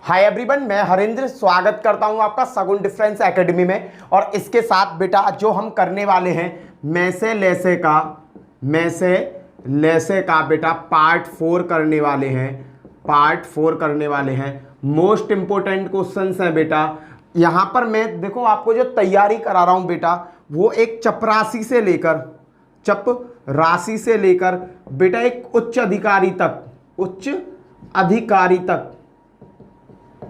Hi everyone, मैं हरेंद्र स्वागत करता हूं आपका सगुन डिफरेंस एकेडमी में। और इसके साथ बेटा जो हम करने वाले हैं में से लेसे का बेटा पार्ट 4 करने वाले हैं। मोस्ट इंपोर्टेंट क्वेश्चंस हैं बेटा। यहां पर मैं देखो आपको जो तैयारी करा रहा हूं बेटा, वो एक चपरासी से लेकर बेटा एक उच्च अधिकारी तक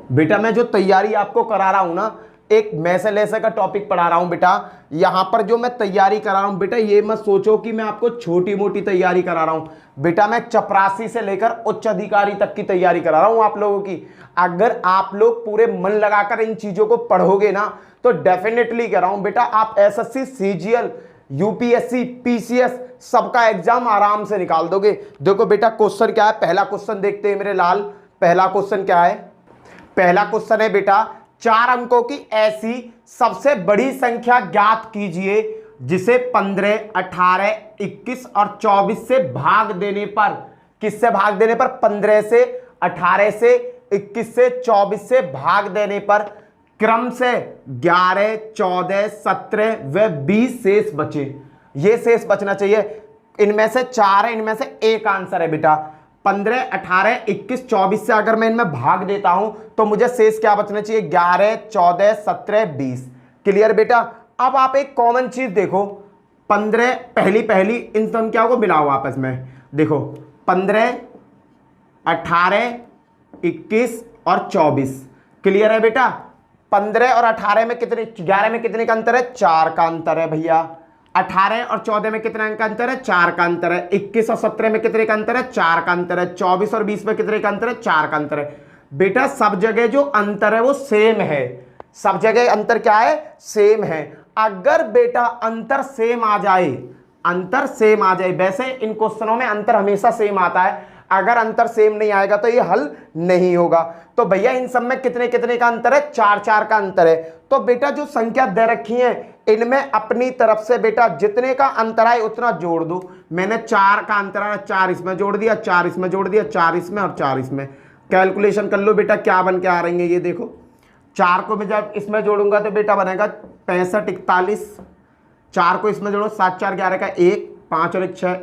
बेटा मैं जो तैयारी आपको करा रहा हूं ना, एक मैसे लेसे का टॉपिक पढ़ा रहा हूं बेटा। यहां पर जो मैं तैयारी करा रहा हूं बेटा, ये मत सोचो कि मैं आपको छोटी मोटी तैयारी करा रहा हूं बेटा। मैं चपरासी से लेकर उच्च अधिकारी तक की तैयारी करा रहा हूं आप लोगों की। अगर आप लोग पूरे मन लगाकर इन चीजों को पढ़ोगे ना, तो डेफिनेटली कह रहा हूं बेटा, आप एसएससी, सीजीएल, यूपीएससी, पीसीएस सबका एग्जाम आराम से निकाल दोगे। देखो बेटा क्वेश्चन क्या है, पहला क्वेश्चन देखते हैं मेरे लाल। पहला क्वेश्चन क्या है? पहला क्वेश्चन है बेटा, 4 अंकों की ऐसी सबसे बड़ी संख्या ज्ञात कीजिए जिसे 15, 18, 21 और 24 से भाग देने पर, किससे भाग देने पर? 15 से, 18 से, 21 से, 24 से भाग देने पर क्रम से 11, 14, 17 व 20 शेष बचे। ये शेष बचना चाहिए। इनमें से 4 है, इनमें से एक आंसर है बेटा। 15, 18, 21, 24 से अगर मैं इनमें भाग देता हूं तो मुझे शेष क्या बचना चाहिए? 11, 14, 17, 20। क्लियर बेटा? अब आप एक कॉमन चीज देखो, 15 पहली इन संख्याओं को मिलाओ आपस में। देखो 15, 18, 21 और 24। क्लियर है बेटा? 15 और 18 में कितने, 11 में कितने का अंतर है? 4 का अंतर है भैया। 18 और 14 में कितना का अंतर है? 4 का अंतर है। 21 और 17 में कितने का अंतर है? 4 का अंतर है। 24 और 20 में कितने का अंतर है? 4 का अंतर है। बेटा सब जगह जो अंतर है वो सेम है। सब जगह अंतर क्या है? सेम है। अगर बेटा अंतर सेम आ जाए, वैसे इन क्वेश्चनों में अंतर हमेशा सेम आता है। अगर अंतर सेम नहीं आएगा तो ये हल नहीं होगा। तो भैया इन सब में कितने कितने का अंतर है? 4 4 का अंतर है। तो बेटा जो संख्या दे रखी है इनमें अपनी तरफ से बेटा जितने का अंतर आए उतना जोड़ दो। मैंने 4 का अंतर आया, 4 इसमें जोड़ दिया, 4 इसमें जोड़ दिया, 4 इसमें और 4 इसमें। कैलकुलेशन कर लो बेटा क्या बन के आ रही है ये देखो। 4 को मैं जब इसमें जोड़ूंगा तो बेटा बनेगा 65, 41। 4 को इसमें जोड़ो, 7 4 11 का 1, 5 और 1 6,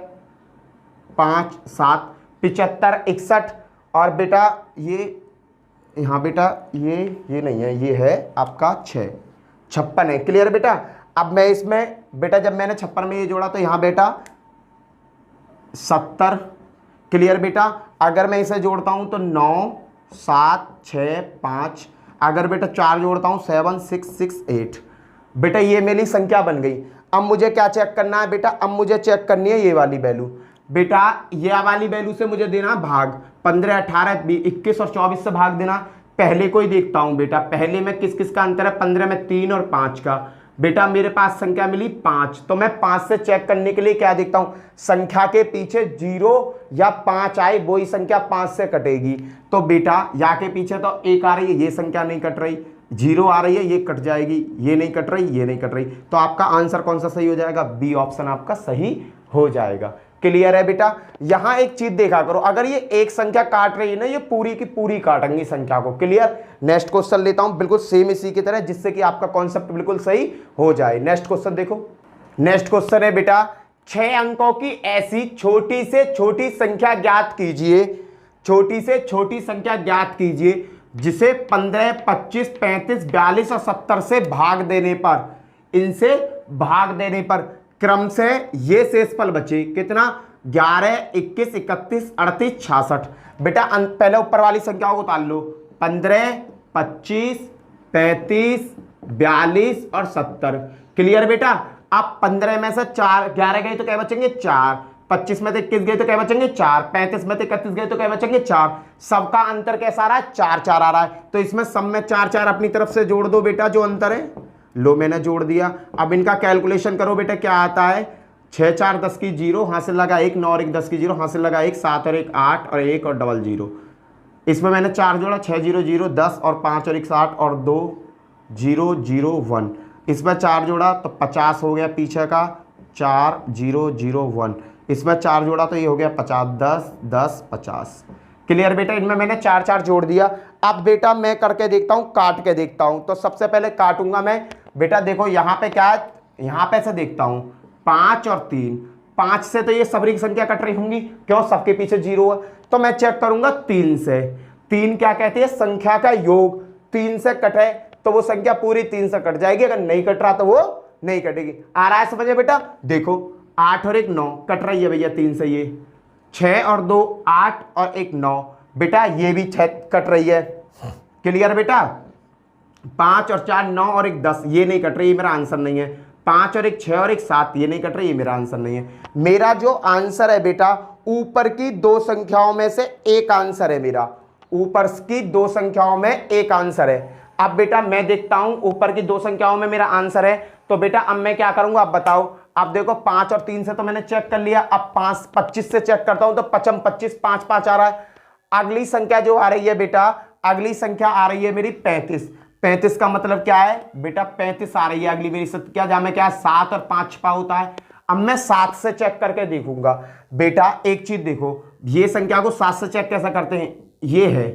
5 7, 75, 61। और बेटा ये यहाँ बेटा ये नहीं है, ये है आपका 6, 56 है। क्लियर बेटा? अब मैं इसमें बेटा जब मैंने 56 में ये जोड़ा तो यहाँ बेटा 70। क्लियर बेटा? अगर मैं इसे जोड़ता हूं तो 9, 7, 6, 5। अगर बेटा 4 जोड़ता हूं 7, 6, 6, 8। बेटा ये मेरी संख्या बन गई। अब मुझे क्या चेक करना है बेटा? अब मुझे चेक करनी है ये वाली वैल्यू। बेटा ये वाली वैल्यू से मुझे देना भाग। 15, 18, 21 और 24 से भाग देना। पहले को ही देखता हूं बेटा, पहले में किस किस का अंतर है? 15 में 3 और 5 का। बेटा मेरे पास संख्या मिली 5, तो मैं 5 से चेक करने के लिए क्या देखता हूं? संख्या के पीछे 0 या 5 आए वही संख्या 5 से कटेगी। तो बेटा या के पीछे तो 1 आ रही है, ये संख्या नहीं कट रही। 0 आ रही है, ये कट जाएगी। ये नहीं कट रही, ये नहीं कट रही। तो आपका आंसर कौन सा सही हो जाएगा? बी ऑप्शन आपका सही हो जाएगा। क्लियर है बेटा? यहां एक चीज देखा करो, अगर ये एक संख्या काट रही है ना, ये पूरी की पूरी काटेंगी संख्या को। क्लियर? नेक्स्ट क्वेश्चन लेता हूं बिल्कुल सेम इसी की तरह, जिससे कि आपका कॉन्सेप्ट बिल्कुल सही हो जाए। नेक्स्ट क्वेश्चन देखो। नेक्स्ट क्वेश्चन है बेटा, 6 अंकों की ऐसी छोटी से छोटी संख्या ज्ञात कीजिए जिसे 15, 25, 35, 42 और 70 से भाग देने पर क्रम से ये शेषफल बचे। कितना? 11, 21, 31, 38, 66। बेटा पहले ऊपर वाली संख्याओं को उतार लो। 15, 25, 35, 42 और 70। क्लियर बेटा? अब 15 में से 4, 11 गए तो क्या बचेंगे? 4। 25 में से 21 गए तो क्या बचेंगे? 4। 35 में से 31 गए तो क्या बचेंगे? 4। सबका अंतर कैसा आ रहा है? 4 4 आ रहा है। तो इसमें सब में 4 4 अपनी तरफ से जोड़ दो बेटा जो अंतर है। लो मैंने जोड़ दिया। अब इनका कैलकुलेशन करो बेटा क्या आता है? 6 4 10 की 0, हासिल लगा 1, 9 और 1 10 की 0, हासिल लगा 1, 7 और 1 8 और 1 और डबल 0। इसमें मैंने 4 जोड़ा, 6 0 0, 10 और 5 और 1 7 और 2 0 0 1। इसमें 4 जोड़ा तो 50 हो गया पीछे का, 4 0 0 1। इसमें 4 जोड़ा तो ये हो गया 50, 10 10 50। क्लियर बेटा, इनमें मैंने 4 4 जोड़ दिया। अब बेटा मैं करके देखता हूं, काट के देखता हूं। तो सबसे पहले काटूंगा मैं बेटा, देखो यहां पे क्या है, यहां पे से देखता हूं 5 और 3, 5 से तो ये सबरी की संख्या कट रही होंगी, क्यों, सबके पीछे 0 है। तो मैं चेक करूंगा 3 से, 3 क्या कहती है, संख्या का योग। 3 से कटे तो वो संख्या पूरी 3 से कट जाएगी, अगर नहीं कट रहा तो वो नहीं कटेगी। आ रहा है समझे बेटा, देखो 8 और 1 9 कट रही है भैया 3 से, ये 6 और 2 8 और 1 9 बेटा, ये भी 6 कट रही है। क्लियर बेटा, 5 और 4 9 और 1 10, ये नहीं कट रही, ये मेरा आंसर नहीं है। 5 और 1 6 और 1 7, ये नहीं कट रही, ये मेरा आंसर नहीं है। मेरा जो आंसर है बेटा, ऊपर की दो संख्याओं में से एक आंसर है मेरा, ऊपर की दो संख्याओं में एक आंसर है। अब बेटा मैं देखता हूं ऊपर की दो संख्याओं में मेरा आंसर है, तो बेटा अब मैं क्या करूंगा, अब बताओ। अब देखो 5 और 3 से तो मैंने चेक कर लिया, अब 5 25 से चेक करता हूं, तो 5 25 5 5 आ रहा है। अगली संख्या जो आ रही है बेटा, अगली संख्या आ रही है मेरी 35। 35 का मतलब क्या है बेटा, 35 आ रही है अगली मेरी संख्या, जहां में क्या 7 और 5 छिपा होता है। अब मैं 7 से चेक करके देखूंगा बेटा। एक चीज देखो, ये संख्या को 7 से चेक कैसा करते हैं, ये है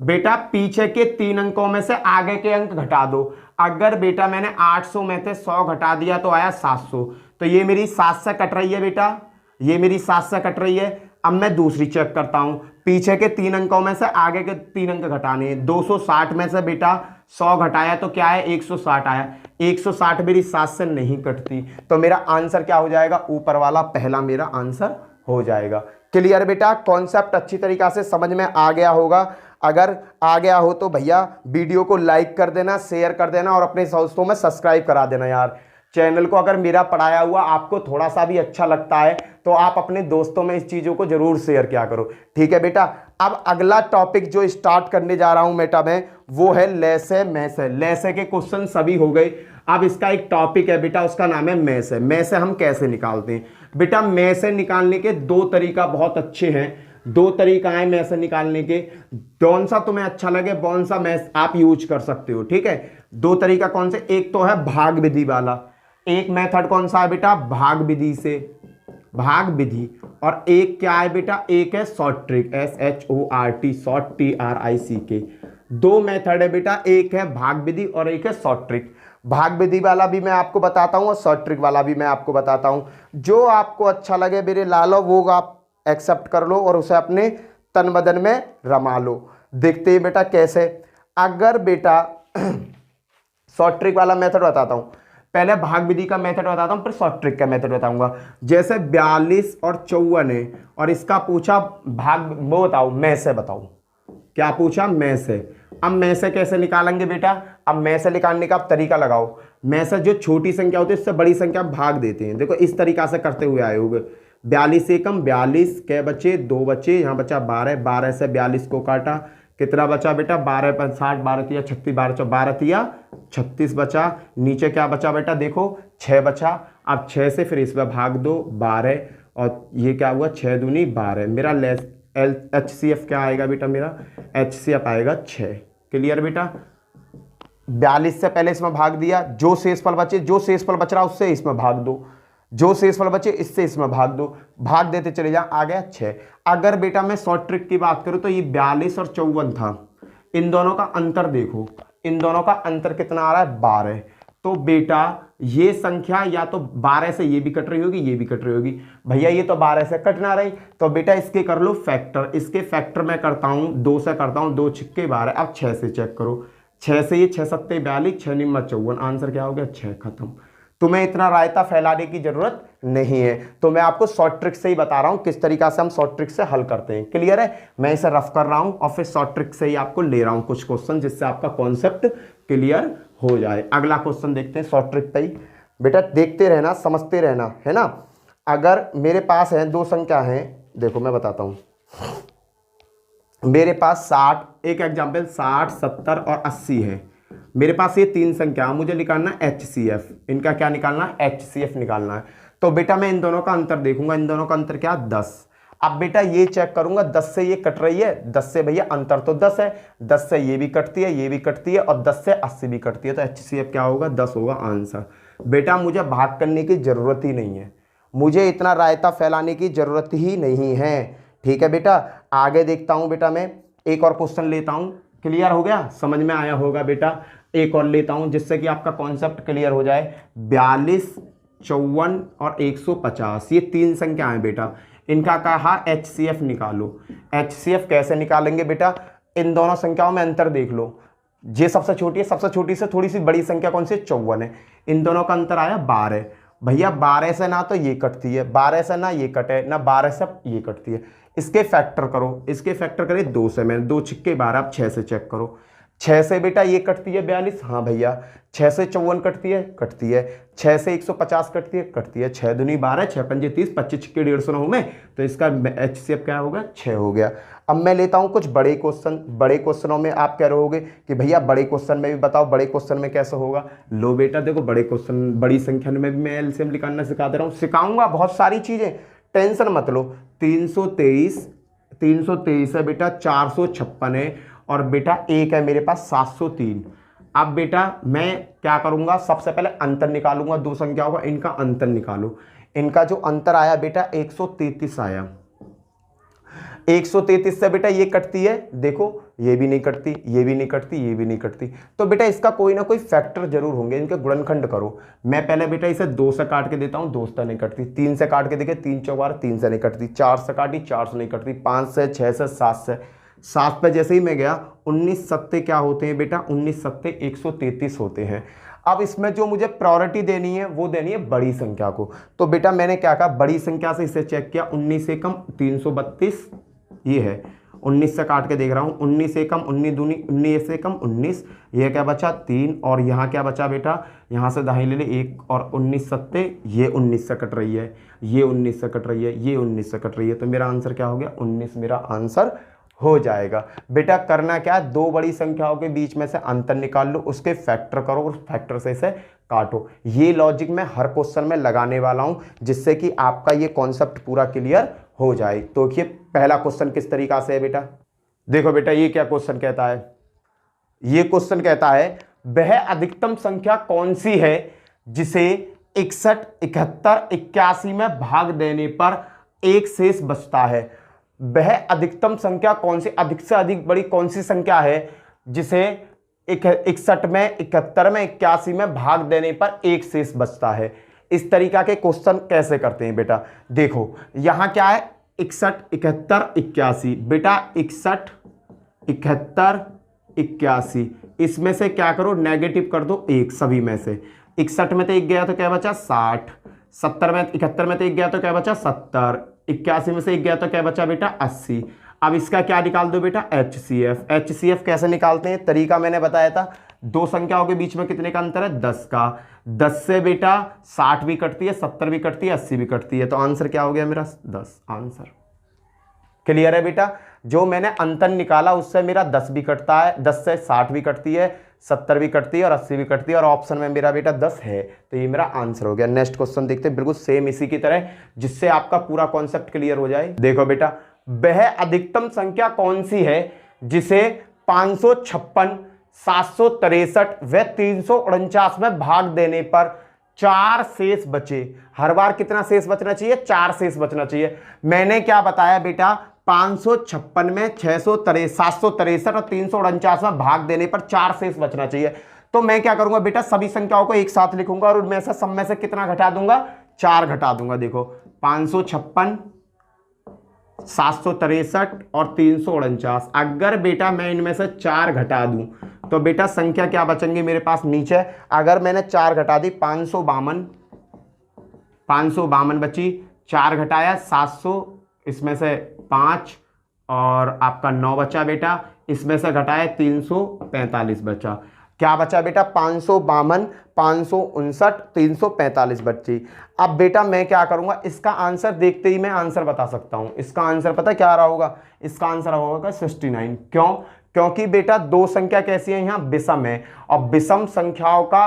बेटा, पीछे के 3 अंकों में से आगे के अंक घटा दो। अगर बेटा मैंने 800 में से 100 घटा दिया तो आया 700, तो ये मेरी 7 से कट रही है बेटा, ये मेरी 7 से कट रही है। अब मैं दूसरी चेक करता हूं, पीछे के 3 अंकों में से आगे के 3 अंक घटाने हैं। 260 में से बेटा 100 घटाया तो क्या है, 160 आया। 160 मेरी 7 से नहीं कटती, तो मेरा आंसर क्या हो जाएगा, ऊपर वाला पहला मेरा आंसर हो जाएगा। क्लियर बेटा, कॉन्सेप्ट अच्छी तरीके से समझ में आ गया होगा। अगर आ गया हो तो भैया वीडियो को लाइक कर देना, शेयर कर देना और अपने दोस्तों में सब्सक्राइब करा देना यार। चैनल को अगर मेरा पढ़ाया हुआ आपको थोड़ा सा भी अच्छा लगता है तो आप अपने दोस्तों में इस चीज़ों को जरूर शेयर किया करो, ठीक है बेटा। अब अगला टॉपिक जो स्टार्ट करने जा रहा हूं बेटा मैं, वो है लैसे मैसे। लैसे के क्वेश्चन सभी हो गए, अब इसका एक टॉपिक है बेटा, उसका नाम है मैसे। मैसे हम कैसे निकालते हैं बेटा, मैसे निकालने के दो तरीका बहुत अच्छे हैं, दो तरीका है मैसे निकालने के। कौन सा तुम्हें अच्छा लगे कौन सा मैथ आप यूज कर सकते हो, ठीक है। दो तरीका कौन से, एक तो है भाग विधि वाला, एक मेथड कौन सा है बेटा, भाग विधि से, भाग विधि। और एक क्या है बेटा, एक है short trick, SHORT, short TRICK। दो मेथड है बेटा, एक है भाग विधि और एक है शॉर्ट ट्रिक। भाग विधि वाला भी मैं आपको बताता हूं और शॉर्ट ट्रिक वाला भी मैं आपको बताता हूं। जो आपको अच्छा लगे मेरे लालो वो आप एक्सेप्ट कर लो और उसे अपने तन बदन में रमा लो। देखते हैं बेटा कैसे। अगर बेटा शॉर्ट ट्रिक वाला मेथड बताता हूं, पहले भाग विधि का मेथड बताता हूं फिर शॉर्ट ट्रिक का मेथड बताऊंगा। जैसे 42 और 54 है और इसका पूछा भाग, वो बताओ मैं से, बताओ क्या पूछा, मैं से। अब मैं से कैसे निकालेंगे बेटा, अब मैं से निकालने का आप तरीका लगाओ। मैं से जो छोटी संख्या होती है उससे बड़ी संख्या भाग देते हैं, देखो इस तरीका से करते हुए आए होंगे। 42 से कम 42 के बचे, 2 बचे, यहाँ बचा 12, 12 से 42 को काटा, कितना बचा बेटा, 12 5 60, 12 तिया 36, 12 तिया 36 बचा। नीचे क्या बचा बेटा, देखो 6 बचा। अब 6 से फिर इसमें भाग दो, 12, और ये क्या हुआ 6 दूनी 12। मेरा HCF क्या आएगा बेटा, मेरा HCF आएगा 6। क्लियर बेटा, 42 से पहले इसमें भाग दिया, जो शेषफल बचे, जो शेषफल बच रहा उससे इसमें भाग दो, जो शेषफल बचे इससे इसमें भाग दो, भाग देते चले जा, आ गया 6। अगर बेटा मैं शॉर्ट ट्रिक की बात करूं तो ये 42 और 54 था, इन दोनों का अंतर देखो, इन दोनों का अंतर कितना आ रहा है, 12। तो बेटा ये संख्या या तो 12 से ये भी कट रही होगी, ये भी कट रही होगी। भैया ये तो 12 से कट ना रही, तो बेटा इसके कर लो फैक्टर। इसके फैक्टर मैं करता हूं 2 से करता हूं, 2 छिक्के 12। अब 6 से चेक करो, 6 से ये 6 सत्ते 42, 6 निम्मा 54, आंसर क्या हो गया 6, खत्म। तुम्हें इतना रायता फैलाने की जरूरत नहीं है, तो मैं आपको शॉर्ट ट्रिक से ही बता रहा हूं किस तरीका से हम शॉर्ट ट्रिक से हल करते हैं। क्लियर है, मैं इसे रफ कर रहा हूं और फिर शॉर्ट ट्रिक से ही आपको ले रहा हूं कुछ क्वेश्चन, जिससे आपका कॉन्सेप्ट क्लियर हो जाए। अगला क्वेश्चन देखते हैं शॉर्ट ट्रिक पे ही। बेटा देखते रहना, समझते रहना, है ना। अगर मेरे पास है दो संख्या है, देखो मैं बताता हूं, मेरे पास 60, एक एग्जाम्पल 60 70 और 80 है। मेरे पास ये तीन संख्या, मुझे निकालना HCF, इनका क्या निकालना है, HCF निकालना है। तो बेटा मैं इन दोनों का अंतर देखूंगा, इन दोनों का अंतर क्या, 10। अब बेटा ये चेक करूंगा 10 से ये कट रही है, 10 से भैया अंतर तो 10 है, 10 से ये भी कटती है, ये भी कटती है, और 10 से 80 भी कटती है, तो HCF क्या होगा, 10 होगा आंसर। बेटा मुझे भाग करने की जरूरत ही नहीं है, मुझे इतना रायता फैलाने की जरूरत ही नहीं है, ठीक है बेटा, आगे देखता हूं बेटा, मैं एक और क्वेश्चन लेता हूं। क्लियर हो गया, समझ में आया होगा बेटा। एक और लेता हूं जिससे कि आपका कॉन्सेप्ट क्लियर हो जाए। 42, 54 और 150, ये तीन संख्या है बेटा। इनका कहा HCF निकालो। HCF कैसे निकालेंगे बेटा, इन दोनों संख्याओं में अंतर देख लो। ये सबसे छोटी है, सबसे छोटी से थोड़ी सी बड़ी संख्या कौन सी, 54 है। इन दोनों का अंतर आया 12। भैया 12 से ना तो ये कटती है, 12 से ना ये कटे, ना 12 से ये कटती है। इसके फैक्टर करो, इसके फैक्टर करे 2 से, मैंने 2 छिक्के 12, आप 6 से चेक करो। 6 से बेटा ये कटती है 42, हाँ भैया। 6 से 54 कटती है, कटती है। 6 से 150 कटती है, कटती है। 6 दूनी 12, 6 पंजे 30, 25 छिक्के 150 में, तो इसका HCF क्या होगा, 6 हो गया। अब मैं लेता हूं कुछ बड़े क्वेश्चन। बड़े क्वेश्चनों में आप कह रहोगे कि भैया बड़े क्वेश्चन में भी बताओ, बड़े क्वेश्चन में कैसे होगा। लो बेटा देखो, बड़े क्वेश्चन बड़ी संख्या में भी मैं एलसीएम निकालना सिखा दे रहा हूं, सिखाऊंगा बहुत सारी चीजें, टेंशन मत लो। 323 है बेटा, 456 है, और बेटा एक है मेरे पास 703। अब बेटा मैं क्या करूंगा, सबसे पहले अंतर निकालूंगा दो संख्याओं का, इनका अंतर निकालो। इनका जो अंतर आया बेटा 133 आया। 133 से बेटा ये कटती है, देखो ये भी नहीं कटती, ये भी नहीं कटती, ये भी नहीं कटती, तो बेटा इसका कोई ना कोई फैक्टर जरूर होंगे, इनके गुणनखंड करो। मैं पहले बेटा इसे 2 से काट के देता हूं, 2 से नहीं कटती। 3 से काट के देखे, 3 चौबार, 3 से नहीं कटती। 4 से काटी, 4 से नहीं कटती। 5 से, 6 से, 7 से, 7 पे जैसे ही मैं गया, 19 सत्ते क्या होते हैं बेटा, 19 सत्ते 133 होते हैं। अब इसमें जो मुझे प्रायोरिटी देनी है वो देनी है बड़ी संख्या को। तो बेटा मैंने क्या कहा, बड़ी संख्या से इसे चेक किया, 19 से कम 332, ये है। 19 से काट के देख रहा हूं, 19 से कम 19 दूनी 19 से कम 19, ये क्या बचा 3, और यहाँ क्या बचा बेटा, यहाँ से दाहिने ले 1, और 19 सत्ते, ये 19 से कट रही है, ये 19 से कट रही है, ये 19 से कट रही है, तो मेरा आंसर क्या हो गया, 19 मेरा आंसर हो जाएगा। बेटा करना क्या है, दो बड़ी संख्याओं के बीच में से अंतर निकाल लो, उसके फैक्टर करो और फैक्टर से इसे काटो। ये लॉजिक मैं हर क्वेश्चन में लगाने वाला हूं, जिससे कि आपका ये कॉन्सेप्ट पूरा क्लियर हो जाए। तो ये पहला क्वेश्चन किस तरीका से है बेटा, देखो बेटा ये क्या क्वेश्चन कहता है, ये क्वेश्चन कहता है वह अधिकतम संख्या कौन सी है जिसे 61, 71, 81 में भाग देने पर एक शेष बचता है। वह अधिकतम संख्या कौन सी, अधिक से अधिक बड़ी कौन सी संख्या है जिसे 61 में, 71 में, 81 में भाग देने पर एक शेष बचता है। इस तरीका के क्वेश्चन कैसे करते हैं बेटा, देखो यहां क्या है, 61, 71, 81, बेटा 61, 71, 81, इसमें से क्या करो, नेगेटिव कर दो एक, सभी में से। 61 में तो एक गया तो क्या बचा 60, 70 में, 71 में तो एक गया तो क्या बचा 70, 81 में से एक गया तो क्या बचा बेटा 80। अब इसका क्या निकाल दो बेटा, HCF। HCF कैसे निकालते हैं, तरीका मैंने बताया था, दो संख्याओं के बीच में कितने का अंतर है, 10 का। 10 से बेटा 60 भी कटती है, 70 भी कटती है, 80 भी कटती है, तो आंसर क्या हो गया मेरा 10 आंसर। क्लियर है बेटा, जो मैंने अंतर निकाला उससे मेरा 10 भी कटता है, 10 से 60 भी कटती है, 70 भी कटती है और 80 भी कटती है, और ऑप्शन में मेरा बेटा 10 है, तो ये मेरा आंसर हो गया। नेक्स्ट क्वेश्चन देखते हैं, बिल्कुल सेम इसी की तरह, जिससे आपका पूरा कॉन्सेप्ट क्लियर हो जाए। देखो बेटा, वह अधिकतम संख्या कौन सी है जिसे 556, 763 व 349 में भाग देने पर 4 शेष बचे। हर बार कितना शेष बचना चाहिए, 4 शेष बचना चाहिए। मैंने क्या बताया बेटा, 556 में 763 और 349 में भाग देने पर 4 शेष बचना चाहिए। तो मैं क्या करूंगा बेटा, सभी संख्याओं को एक साथ लिखूंगा और उनमें से सब में से कितना घटा दूंगा, 4 घटा दूंगा। देखो 556, 763 और 349, अगर बेटा मैं इनमें से 4 घटा दूं तो बेटा संख्या क्या बचेंगे मेरे पास नीचे। अगर मैंने 4 घटा दी, 552 बची, 4 घटाया 700, इसमें से 5 और आपका 9 बचा बेटा, इसमें से घटाया 345 बचा। क्या बचा बेटा, 552, 559, 345 बची। अब बेटा मैं क्या करूंगा, इसका आंसर देखते ही मैं आंसर बता सकता हूं। इसका आंसर पता क्या रहा होगा, इसका आंसर होगा 69। क्यों, क्योंकि बेटा दो संख्या कैसी है, यहां विषम है, और विषम संख्याओं का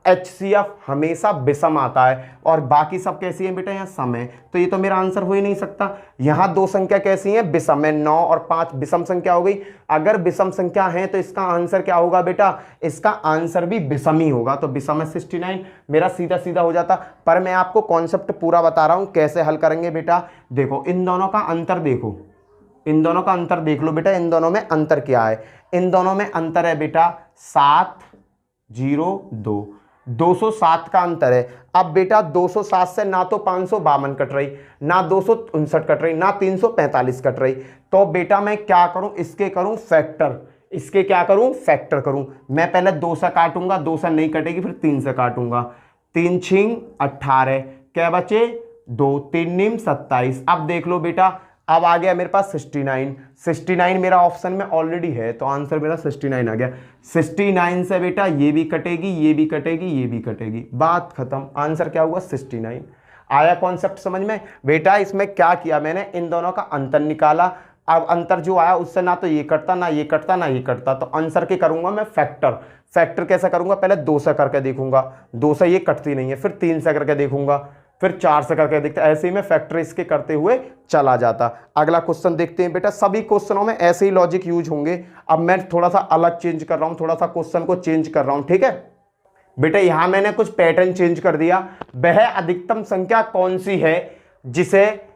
HCF हमेशा विषम आता है और बाकी सब कैसी है बेटा, यहाँ सम है, तो ये तो मेरा आंसर हो ही नहीं सकता। यहाँ दो संख्या कैसी है, विषम है, 9 और 5 विषम संख्या हो गई। अगर विषम संख्या है तो इसका आंसर क्या होगा बेटा, इसका आंसर भी विषम ही होगा, तो विषम है 69, मेरा सीधा सीधा हो जाता। पर मैं आपको कॉन्सेप्ट पूरा बता रहा हूँ कैसे हल करेंगे बेटा। देखो इन दोनों का अंतर देखो, इन दोनों का अंतर देख लो बेटा, इन दोनों में अंतर क्या है, इन दोनों में अंतर है बेटा 702, 207 का अंतर है। अब बेटा 207 से ना तो 552 कट रही, ना 259 कट रही, ना 345 कट रही, तो बेटा मैं क्या करूं, इसके करूं फैक्टर, इसके क्या करूं, फैक्टर करूं। मैं पहले 2 से काटूंगा, 2 से नहीं कटेगी, फिर 3 से काटूंगा, 3 छिंग 18, क्या बचे 2, 3 निम 27। अब देख लो बेटा, अब आ गया मेरे पास 69, 69 मेरा ऑप्शन में ऑलरेडी है, तो आंसर मेरा 69 आ गया। 69 से बेटा ये भी कटेगी, ये भी कटेगी, ये भी कटेगी, बात खत्म, आंसर क्या हुआ 69। आया कॉन्सेप्ट समझ में बेटा। इसमें क्या किया मैंने, इन दोनों का अंतर निकाला। अब अंतर जो आया उससे ना तो ये कटता, ना ये कटता, ना ये कटता, तो आंसर के करूंगा मैं फैक्टर। फैक्टर कैसे करूंगा, पहले 2 से करके देखूंगा, 2 से ये कटती नहीं है, फिर 3 से करके देखूंगा, फिर 4 से करके देखते, ऐसे ही मैं फैक्टर इसके करते हुए चला जाता। अगला क्वेश्चन देखते हैं बेटा, सभी क्वेश्चनों में ऐसे ही लॉजिक यूज होंगे। अब मैं थोड़ा सा अलग चेंज कर रहा हूं, थोड़ा सा क्वेश्चन को चेंज कर रहा हूं, ठीक है बेटा। यहां मैंने कुछ पैटर्न चेंज कर दिया। वह अधिकतम संख्या कौन सी है जिसे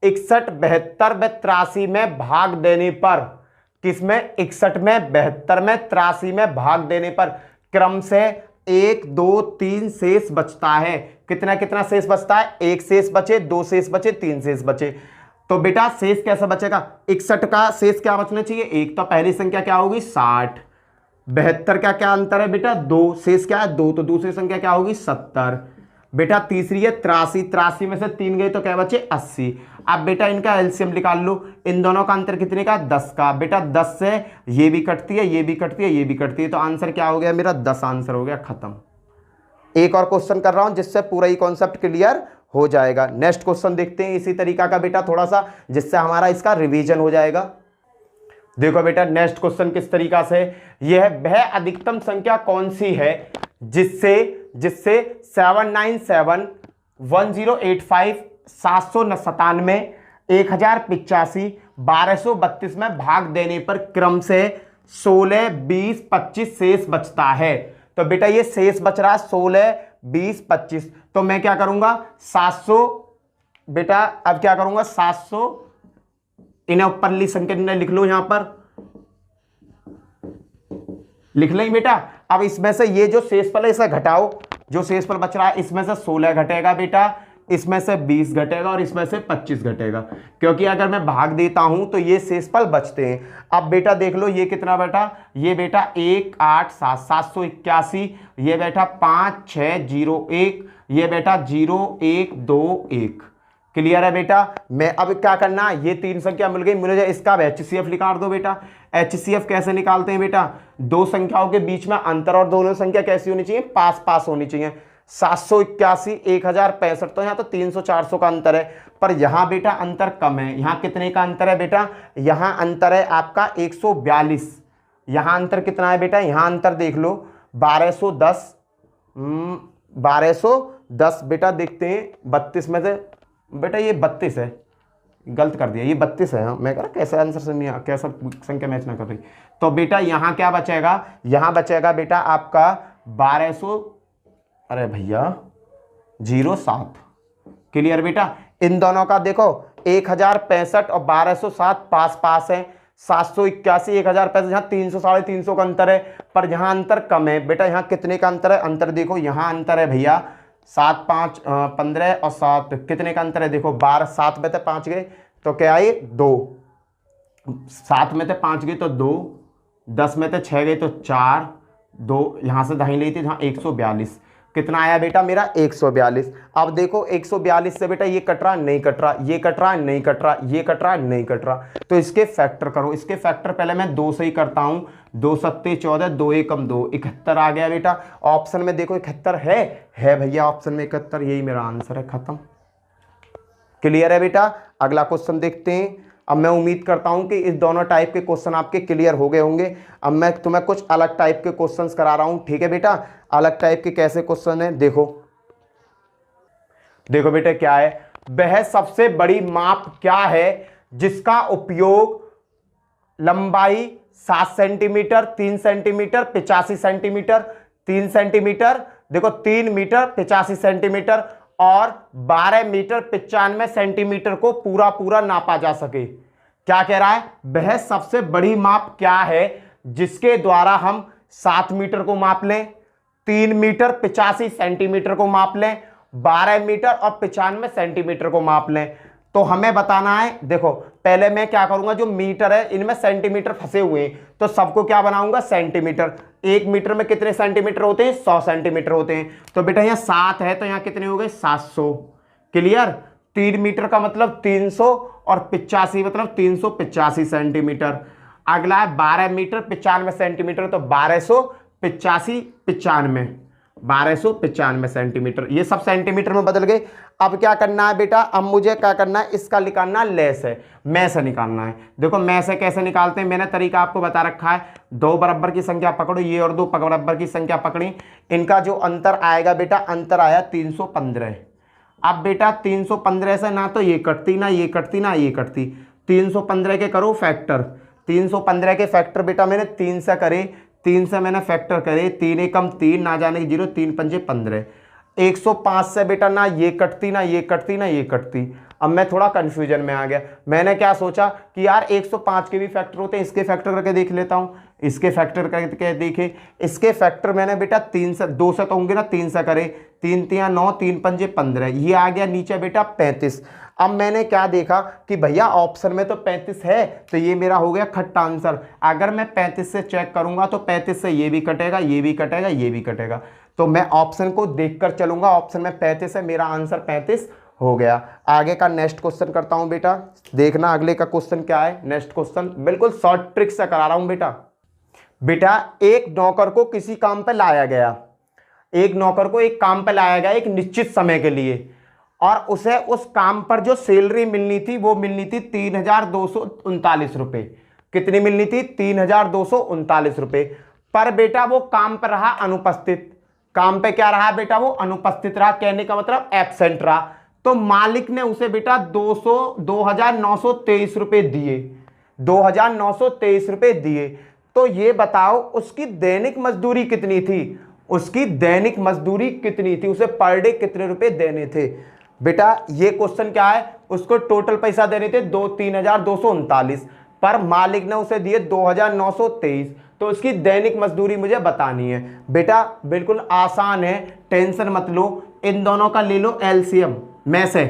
61, 72 व 83 में भाग देने पर, किसमें 61 में, 72 में, 83 में भाग देने पर क्रम से 1, 2, 3 शेष बचता है। कितना कितना शेष बचता है, 1 शेष बचे, 2 शेष बचे, 3 शेष बचे। तो बेटा शेष कैसा बचेगा, 61 का शेष क्या बचना चाहिए, 1, तो पहली संख्या क्या होगी 60। 72 का क्या अंतर है बेटा, 2, शेष क्या है 2, तो दूसरी संख्या क्या होगी 70। बेटा तीसरी है 83, 83 में से 3 गए तो क्या बचे 80। अब बेटा इनका एलसीएम निकाल लो, इन दोनों का अंतर कितने का 10 का। बेटा 10 से ये भी कटती है, ये भी कटती है, ये भी कटती है, तो आंसर क्या हो गया मेरा 10 आंसर हो गया, खत्म। एक और क्वेश्चन कर रहा हूं जिससे पूरा ही कॉन्सेप्ट क्लियर हो जाएगा। नेक्स्ट क्वेश्चन देखते हैं इसी तरीका का बेटा, थोड़ा सा जिससे हमारा इसका रिवीजन हो जाएगा। देखो बेटा नेक्स्ट क्वेश्चन किस तरीका से, यह वह अधिकतम संख्या कौन सी है जिससे 797, 1085, 797, 1085, 1232 में भाग देने पर क्रम से 16, 20, 25 शेष बचता है। तो बेटा ये शेष बच रहा है 16, 20, 25, तो मैं क्या करूंगा 700, बेटा अब क्या करूंगा 700, इन्हें ऊपरली संख्या लिख लो, यहां पर लिख लें बेटा। अब इसमें से ये जो शेषफल है इसे घटाओ, जो शेषफल बच रहा है इसमें से 16 घटेगा बेटा, इसमें से 20 घटेगा और इसमें से 25 घटेगा, क्योंकि अगर मैं भाग देता हूं तो ये शेषफल बचते हैं। अब बेटा देख लो ये कितना बेटा, ये बेटा 1, 8, 7, 781, ये बेटा 5, 6, 0, 1, ये बेटा 0, 1, 2, 1। क्लियर है बेटा। मैं अब क्या करना, ये 3 संख्या मिल गई मुझे, इसका HCF निकाल दो बेटा। HCF कैसे निकालते हैं बेटा, दो संख्याओं के बीच में अंतर और दोनों संख्या कैसी होनी चाहिए, पास पास होनी चाहिए। 781, 1065, तो यहाँ तो 300, 400 का अंतर है, पर यहाँ बेटा अंतर कम है। यहाँ कितने का अंतर है बेटा, यहाँ अंतर है आपका 142। यहाँ अंतर कितना है बेटा, यहाँ अंतर देख लो 1210, 1210 बेटा देखते हैं 32 में से, बेटा ये 32 है, गलत कर दिया, ये 32 है। हाँ मैं कह रहा कैसे आंसर से नहीं, कैसा संख्या मैच ना कर रही। तो बेटा यहाँ क्या बचेगा, यहाँ बचेगा बेटा आपका 1200, अरे भैया 07। क्लियर बेटा। इन दोनों का देखो 1065 और 1207 पास पास है, 781, 1065, यहाँ 300, 350 का अंतर है, पर यहाँ अंतर कम है बेटा। यहाँ कितने का अंतर है, अंतर देखो यहाँ अंतर है भैया 7, 5, 15 और 7 कितने का अंतर है, देखो 12, 7 में से 5 गए तो क्या आए 2, 7 में से 5 गए तो 2, 10 में से 6 गए तो 4, 2 यहाँ से दाहिने ली थी, यहाँ 142 कितना आया बेटा मेरा 142। अब देखो 142 से बेटा ये कट रहा नहीं कट रहा, ये कट रहा नहीं कट रहा, ये कट रहा नहीं कट रहा, तो इसके फैक्टर करो। इसके फैक्टर पहले मैं 2 से ही करता हूं, 2 सत्ते 14, 2 एकम 2, 71 आ गया बेटा। ऑप्शन में देखो 71 है भैया, ऑप्शन में 71, यही मेरा आंसर है, खत्म। क्लियर है बेटा। अगला क्वेश्चन देखते हैं। अब मैं उम्मीद करता हूं कि इस दोनों टाइप के क्वेश्चन आपके क्लियर हो गए होंगे। अब मैं तुम्हें कुछ अलग टाइप के क्वेश्चंस करा रहा हूं, ठीक है बेटा। अलग टाइप के कैसे क्वेश्चन है, देखो देखो बेटा क्या है, वह सबसे बड़ी माप क्या है जिसका उपयोग लंबाई 7 सेंटीमीटर, 3 सेंटीमीटर, 85 सेंटीमीटर, 3 सेंटीमीटर, देखो 3 मीटर 85 सेंटीमीटर और 12 मीटर 95 सेंटीमीटर को पूरा पूरा नापा जा सके। क्या कह रहा है, वह सबसे बड़ी माप क्या है जिसके द्वारा हम 7 मीटर को माप लें, 3 मीटर 85 सेंटीमीटर को माप लें, 12 मीटर और 95 सेंटीमीटर को माप लें। तो हमें बताना है, देखो पहले मैं क्या करूंगा, जो मीटर है इनमें सेंटीमीटर फंसे हुए हैं तो सबको क्या बनाऊंगा, सेंटीमीटर। 1 मीटर में कितने सेंटीमीटर होते हैं, 100 सेंटीमीटर होते हैं। तो बेटा यहाँ 7 है तो यहाँ कितने हो गए, 700। क्लियर। 3 मीटर का मतलब 300 और 85 मतलब 385 सेंटीमीटर। अगला है 12 मीटर 95 सेंटीमीटर, तो 1295 सेंटीमीटर। ये सब सेंटीमीटर में बदल गए। अब क्या करना है बेटा, अब मुझे क्या करना है, इसका निकालना लेस है, में से निकालना है। देखो में से कैसे निकालते हैं, मैंने तरीका आपको बता रखा है। 2 बराबर की संख्या पकड़ो, ये और 2 बराबर की संख्या पकड़ी, इनका जो अंतर आएगा बेटा, अंतर आया 315। अब बेटा 315 से ना तो ये कटती ना ये कटती ना ये कटती, 315 के करो फैक्टर। 315 के फैक्टर बेटा मैंने 3 से करे, 3 से मैंने फैक्टर करे, 3 एकम 3 ना जाने की 0, 3 पंजे 15। 105 से बेटा ना ये कटती ना ये कटती ना ये कटती। अब मैं थोड़ा कंफ्यूजन में आ गया, मैंने क्या सोचा कि यार 105 के भी फैक्टर होते हैं, इसके फैक्टर करके देख लेता हूँ। इसके फैक्टर करके देखे, इसके फैक्टर मैंने बेटा 3 से 2 से तो होंगे ना, 3 से करे, 3 3 9, 3 पंजे 15, ये आ गया नीचे बेटा 35। अब मैंने क्या देखा कि भैया ऑप्शन में तो 35 है, तो ये मेरा हो गया खट्टा आंसर। अगर मैं 35 से चेक करूंगा तो 35 से ये भी कटेगा, ये भी कटेगा, ये भी कटेगा, तो मैं ऑप्शन को देखकर चलूंगा। ऑप्शन में 35 है, मेरा आंसर 35 हो गया। आगे का नेक्स्ट क्वेश्चन करता हूं बेटा, देखना अगले का क्वेश्चन क्या है। नेक्स्ट क्वेश्चन बिल्कुल शॉर्ट ट्रिक से करा रहा हूं बेटा। बेटा एक नौकर को किसी काम पे लाया गया, एक नौकर को एक काम पे लाया गया एक निश्चित समय के लिए, और उसे उस काम पर जो सैलरी मिलनी थी वो मिलनी थी 3239 रुपए। कितनी मिलनी थी, 3239 रुपए। पर बेटा वो काम पर रहा अनुपस्थित। काम पे क्या रहा बेटा, वो अनुपस्थित रहा, कहने का मतलब एब्सेंट रहा। तो मालिक ने उसे बेटा 2923 रुपए दिए, 2923 रुपए दिए। तो ये बताओ उसकी दैनिक मजदूरी कितनी थी, उसकी दैनिक मजदूरी कितनी थी, उसे पर डे कितने रुपए देने थे। बेटा ये क्वेश्चन क्या है, उसको टोटल पैसा देने थे 3239, पर मालिक ने उसे दिए 2923, तो उसकी दैनिक मजदूरी मुझे बतानी है। बेटा बिल्कुल आसान है, टेंशन मत लो। इन दोनों का ले लो एलसीएम में से,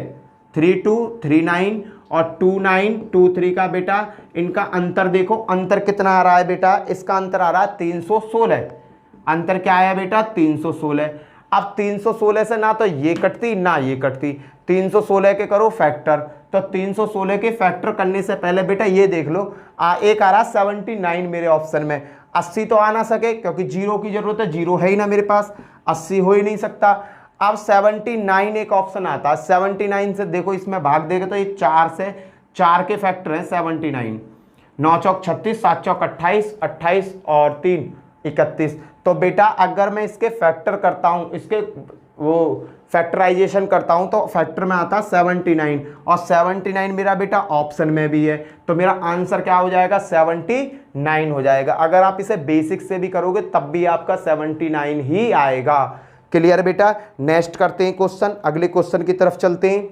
3239 और 2923 का बेटा इनका अंतर देखो, अंतर कितना आ रहा है बेटा, इसका अंतर आ रहा है 316। अंतर क्या आया बेटा, 316। अब 316 से ना तो ये कटती ना ये कटती, 316 के करो फैक्टर। तो 316 के फैक्टर करने से पहले बेटा ये देख लो, एक आ रहा 79 मेरे ऑप्शन में। 80 तो आ ना सके क्योंकि 0 की जरूरत है, 0 है ही ना मेरे पास, 80 हो ही नहीं सकता। अब 79 एक ऑप्शन आता है, 79 से देखो इसमें भाग देगा तो ये 4 से 4 के फैक्टर है 79, 9 चौक 36, 7 चौक 28, 28 और 3 31। तो बेटा अगर मैं इसके फैक्टर करता हूं, इसके वो फैक्टराइजेशन करता हूं, तो फैक्टर में आता 79, और 79 मेरा बेटा ऑप्शन में भी है, तो मेरा आंसर क्या हो जाएगा, 79 हो जाएगा। अगर आप इसे बेसिक से भी करोगे तब भी आपका 79 ही आएगा। क्लियर बेटा। नेक्स्ट करते हैं क्वेश्चन, अगले क्वेश्चन की तरफ चलते हैं।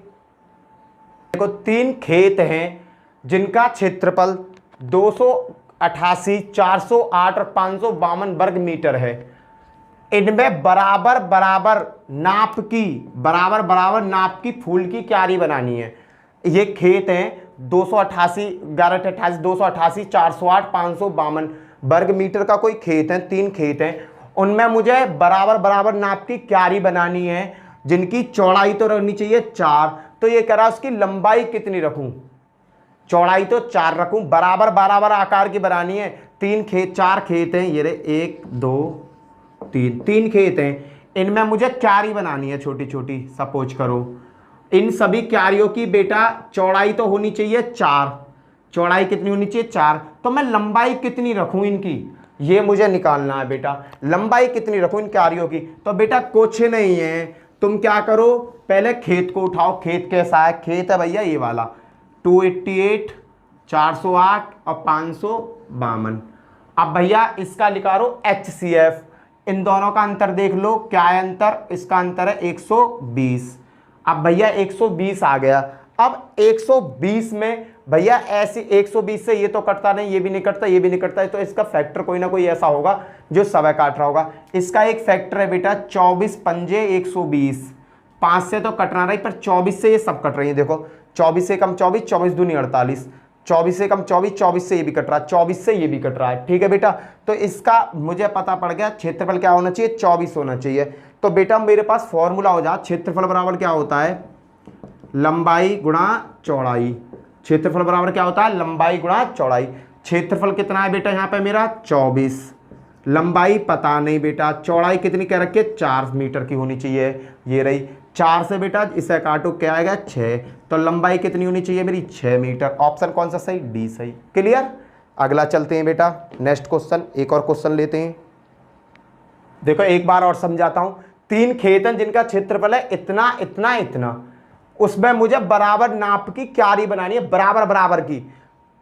देखो 3 खेत हैं जिनका क्षेत्रफल 288, 408 और 552 वर्ग मीटर है। इनमें बराबर बराबर नाप की फूल की क्यारी बनानी है। ये खेत हैं 288, 1188, 288, 408, 552 वर्ग मीटर का कोई खेत है, 3 खेत हैं, उनमें मुझे बराबर बराबर नाप की क्यारी बनानी है, जिनकी चौड़ाई तो रहनी चाहिए 4। तो ये कह रहा है उसकी लंबाई कितनी रखूं, चौड़ाई तो 4 रखूं, बराबर बराबर आकार की बनानी है। 4 खेत हैं, ये रहे 1 2 3 खेत हैं, इनमें मुझे क्यारी बनानी है छोटी छोटी। सपोज करो इन सभी क्यारियों की बेटा चौड़ाई तो होनी चाहिए 4, चौड़ाई कितनी होनी चाहिए 4, तो मैं लंबाई कितनी रखूं इनकी, ये मुझे निकालना है बेटा। लंबाई कितनी रखूं इन क्यारियों की, तो बेटा कुछ नहीं है, तुम क्या करो, पहले खेत को उठाओ। खेत कैसा है, खेत है भैया ये वाला 288, 408 और 552। अब भैया इसका निकालो HCF, इन दोनों का अंतर देख लो, क्या है अंतर, इसका अंतर है 120। अब भैया 120 आ गया। अब 120 में भैया ऐसी 120 से ये तो कटता नहीं, ये भी नहीं कटता, ये भी नहीं कटता है, तो इसका फैक्टर कोई ना कोई ऐसा होगा जो सवा काट रहा होगा। इसका एक फैक्टर है बेटा 24 पंजे 120, 5 से तो कटना रही, पर 24 से ये सब कट रही है। देखो 24 से कम 24, 24 दूनी 48, 24 से कम 24, 24 से ये भी कट रहा है, 24 से ये भी कट रहा है। ठीक है बेटा, तो इसका मुझे पता पड़ गया क्षेत्रफल क्या होना चाहिए, 24 होना चाहिए। तो बेटा मेरे पास फॉर्मूला हो जा, क्षेत्रफल बराबर क्या होता है, लंबाई गुणा चौड़ाई। क्षेत्रफल बराबर क्या होता है, लंबाई गुणा चौड़ाई। क्षेत्रफल कितना है बेटा यहाँ पे मेरा 24, लंबाई पता नहीं बेटा, चौड़ाई कितनी कह रखी है 4 मीटर की होनी चाहिए, ये रही। 4 से बेटा इसे काटो, क्या आएगा 6, तो लंबाई कितनी होनी चाहिए मेरी 6 मीटर। ऑप्शन कौन सा सही, डी सही। क्लियर। अगला चलते हैं बेटा, नेक्स्ट क्वेश्चन, एक और क्वेश्चन लेते हैं। देखो एक बार और समझाता हूं। 3 खेत हैं जिनका क्षेत्रफल है इतना इतना इतना, उसमें मुझे बराबर नाप की क्यारी बनानी है, बराबर बराबर की,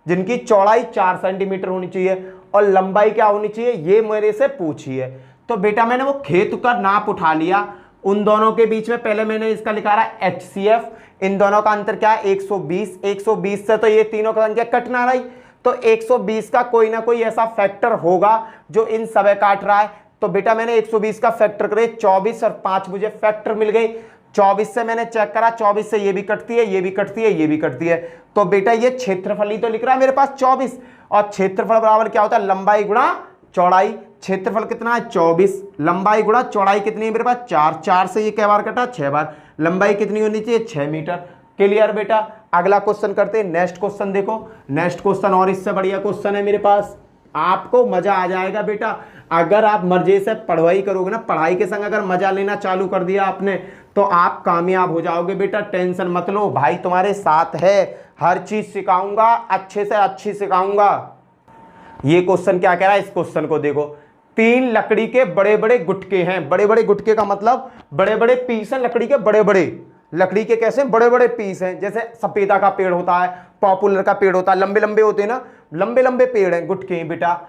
जिनकी चौड़ाई 4 सेंटीमीटर होनी चाहिए और लंबाई क्या होनी चाहिए, ये मेरे से पूछी है। तो बेटा मैंने वो खेत का नाप उठा लिया, उन दोनों के बीच में पहले मैंने इसका लिखा रहा HCF, इन दोनों का अंतर क्या है 120, 120 से तो ये तीनों का संख्या कट ना रही, तो 120 का कोई ना कोई ऐसा फैक्टर होगा जो इन सबे काट रहा है। तो बेटा मैंने 120 का फैक्टर करे, 24 और 5 मुझे फैक्टर मिल गई। 24 से मैंने चेक करा, 24 से ये भी कटती है, ये भी कटती है, ये भी कटती है, तो बेटा ये क्षेत्रफल ही तो लिख रहा है मेरे पास 24, और क्षेत्रफल बराबर क्या होता है, लंबाई गुणा चौड़ाई। क्षेत्रफल कितना है 24, लंबाई गुणा चौड़ाई कितनी है मेरे पास 4, 4 से ये कै बार कटा 6 बार, लंबाई कितनी होनी चाहिए 6 मीटर। क्लियर बेटा। अगला क्वेश्चन करते हैं, नेक्स्ट क्वेश्चन देखो, नेक्स्ट क्वेश्चन और इससे बढ़िया क्वेश्चन है मेरे पास, आपको मजा आ जाएगा बेटा अगर आप मर्जी से पढ़ाई करोगे ना, पढ़ाई के संग अगर मजा लेना चालू कर दिया आपने तो आप कामयाब हो जाओगे बेटा। टेंशन मत लो, भाई तुम्हारे साथ है, हर चीज सिखाऊंगा, अच्छे से अच्छी सिखाऊंगा। ये क्वेश्चन क्या कह रहा है, इस क्वेश्चन को देखो। 3 लकड़ी के बड़े बड़े गुटके हैं, बड़े बड़े गुटके का मतलब बड़े बड़े पीस हैं लकड़ी के, बड़े बड़े लकड़ी के कैसे बड़े बड़े पीस हैं, जैसे सपेदा का पेड़ होता है, पॉपुलर का पेड़ होता है, लंबे लंबे होते हैं ना, लंबे लंबे पेड़ हैं गुटके हैं बेटा।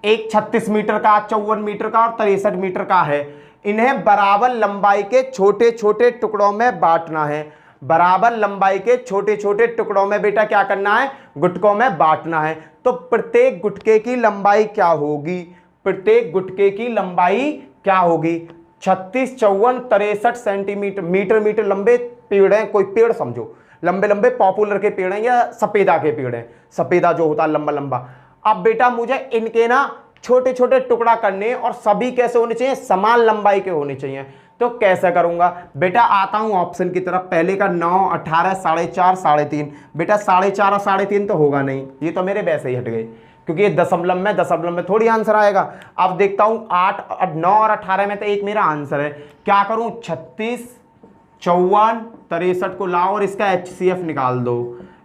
एक 36 मीटर का, 54 मीटर का और 63 मीटर का है। इन्हें बराबर लंबाई के छोटे छोटे टुकड़ों में बांटना है, बराबर लंबाई के छोटे छोटे टुकड़ों में बेटा क्या करना है, गुटकों में बांटना है। तो प्रत्येक गुटके की लंबाई क्या होगी, प्रत्येक गुटके की लंबाई क्या होगी, 36, 54, 63 सेंटीमीटर, मीटर लंबे पेड़ हैं, कोई पेड़ समझो, लंबे लंबे पॉपुलर के पेड़ हैं या सपेदा के पेड़ हैं, सपेदा जो होता है लंबा लंबा। अब बेटा मुझे इनके ना छोटे छोटे टुकड़ा करने, और सभी कैसे होने चाहिए, समान लंबाई के होने चाहिए। तो कैसे करूंगा बेटा, आता हूं ऑप्शन की तरफ। पहले का 9, 18, 4.5, 3.5, बेटा 4.5 और 3.5 तो होगा नहीं, ये तो मेरे वैसे ही हट गए, क्योंकि ये दशमलव में थोड़ी आंसर आएगा। अब देखता हूं 8, 9 और 18 में तो एक मेरा आंसर है, क्या करूं 36, 54, 63 को लाओ और इसका HCF निकाल दो।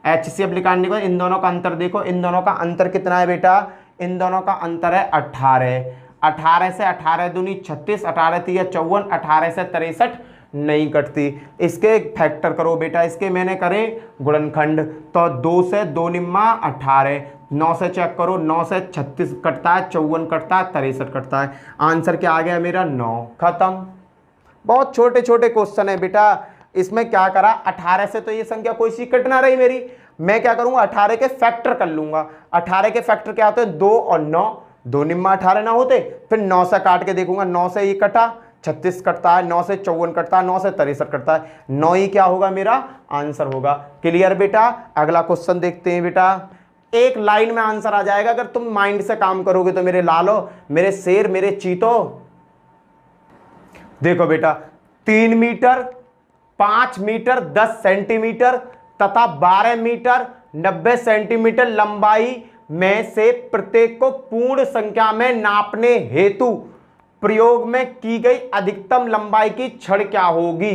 HCF निकालने को इन दोनों का अंतर देखो, इन दोनों का अंतर कितना है बेटा, इन दोनों का अंतर है 18, 18 से 18 दूनी 36, 18 3 54, 18 से 63 नहीं कटती। इसके फैक्टर करो बेटा, इसके मैंने करे गुणनखंड, तो 2 से 2 निम्मा 18, 9 से चेक करो, 9 से 36 कटता है, 54 कटता है, 63 कटता है। आंसर क्या आ गया मेरा 9, खत्म। बहुत छोटे छोटे क्वेश्चन है बेटा, इसमें क्या करा 18 से तो ये संख्या कोई सी कट ना रही मेरी, मैं क्या करूंगा 18 के फैक्टर कर लूंगा। 18 के फैक्टर क्या होते हैं 2 और 9, 2 निम्मा 18 ना होते, फिर 9 से काट के देखूंगा, 9 से ये कटा 36 कटता है, 9 से 54 कटता है, 9 से 63 कटता है, 9 ही क्या होगा मेरा आंसर होगा। क्लियर बेटा। अगला क्वेश्चन देखते हैं बेटा, एक लाइन में आंसर आ जाएगा अगर तुम माइंड से काम करोगे तो मेरे लालो, मेरे शेर, मेरे चीतो। देखो बेटा 3 मीटर, 5 मीटर 10 सेंटीमीटर तथा 12 मीटर 90 सेंटीमीटर लंबाई में से प्रत्येक को पूर्ण संख्या में नापने हेतु प्रयोग में की गई अधिकतम लंबाई की छड़ क्या होगी।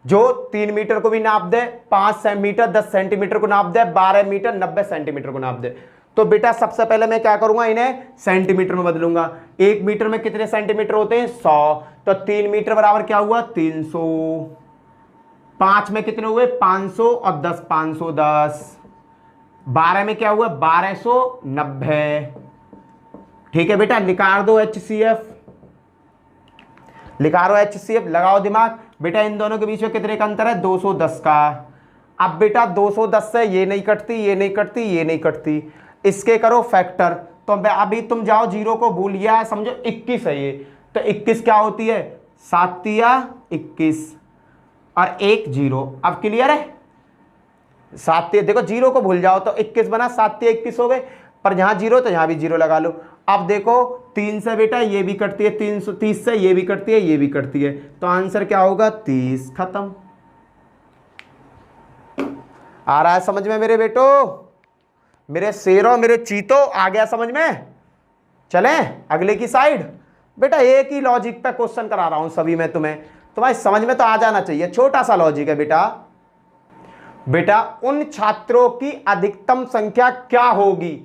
जो 3 मीटर को भी नाप दे, 5 मीटर 10 सेंटीमीटर को नाप दे, 12 मीटर 90 सेंटीमीटर को नाप दे। तो बेटा सबसे पहले मैं क्या करूंगा, इन्हें सेंटीमीटर में बदलूंगा। 1 मीटर में कितने सेंटीमीटर होते हैं, 100। तो 3 मीटर बराबर क्या हुआ, 300। 5 में कितने हुए, 500 और 10 510। 12 में क्या हुआ, 1290। ठीक है बेटा, निकाल दो HCF, लिखा रहा HCF, लगाओ दिमाग। बेटा इन दोनों के बीच में कितने का अंतर है, 210 का। अब बेटा 210 से ये नहीं कटती, ये नहीं कटती, ये नहीं कटती, इसके करो फैक्टर। तो अभी तुम जाओ, जीरो को भूल गया, समझो 21 है ये। तो 21 क्या होती है, 7 या 21 और 1 0। अब क्लियर है, 7 देखो, जीरो को भूल जाओ तो 21 बना, 7 21 हो गए, पर यहां जीरो तो यहां भी जीरो लगा लो। अब देखो 3 से बेटा ये भी कटती है, 330 से ये भी कटती है, ये भी कटती है, तो आंसर क्या होगा, 30। खत्म। आ रहा है समझ में मेरे बेटो, मेरे शेरों, मेरे चीतों, आ गया समझ में। चलें अगले की साइड। बेटा एक ही लॉजिक पे क्वेश्चन करा रहा हूं सभी में, तुम्हारी समझ में तो आ जाना चाहिए, छोटा सा लॉजिक है बेटा। बेटा उन छात्रों की अधिकतम संख्या क्या होगी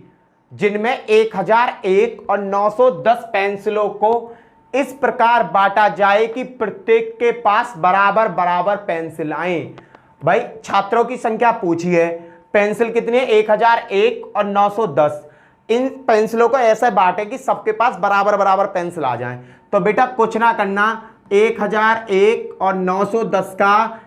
जिनमें 1001 और 910 पेंसिलों को इस प्रकार बांटा जाए कि प्रत्येक के पास बराबर बराबर पेंसिल आए। भाई छात्रों की संख्या पूछी है, पेंसिल कितनी है, 1001 और 910। इन पेंसिलों को ऐसे बांटे कि सबके पास बराबर बराबर पेंसिल आ जाए। तो बेटा कुछ ना करना, 1001 और 910 का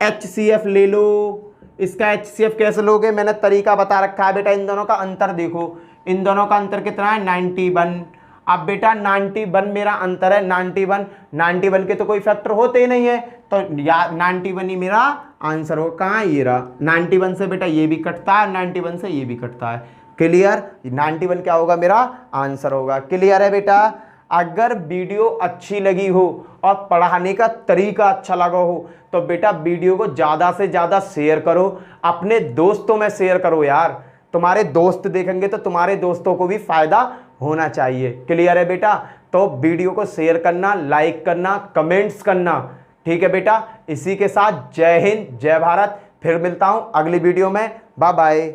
HCF ले लो। इसका HCF कैसे लोगे, मैंने तरीका बता रखा है बेटा। इन दोनों का अंतर देखो, इन दोनों का अंतर कितना है, 91। अब बेटा 91 मेरा अंतर है, 91 के तो कोई फैक्टर होते ही नहीं है, तो 91 ही मेरा आंसर हो। कहाँ ये रहा, 91 से बेटा ये भी कटता है, 91 से ये भी कटता है। क्लियर, 91 क्या होगा, मेरा आंसर होगा। क्लियर है बेटा। अगर वीडियो अच्छी लगी हो और पढ़ाने का तरीका अच्छा लगा हो तो बेटा वीडियो को ज़्यादा से ज़्यादा शेयर करो, अपने दोस्तों में शेयर करो यार। तुम्हारे दोस्त देखेंगे तो तुम्हारे दोस्तों को भी फायदा होना चाहिए। क्लियर है बेटा। तो वीडियो को शेयर करना, लाइक करना, कमेंट्स करना। ठीक है बेटा। इसी के साथ जय हिंद, जय भारत। फिर मिलता हूं अगली वीडियो में। Bye bye.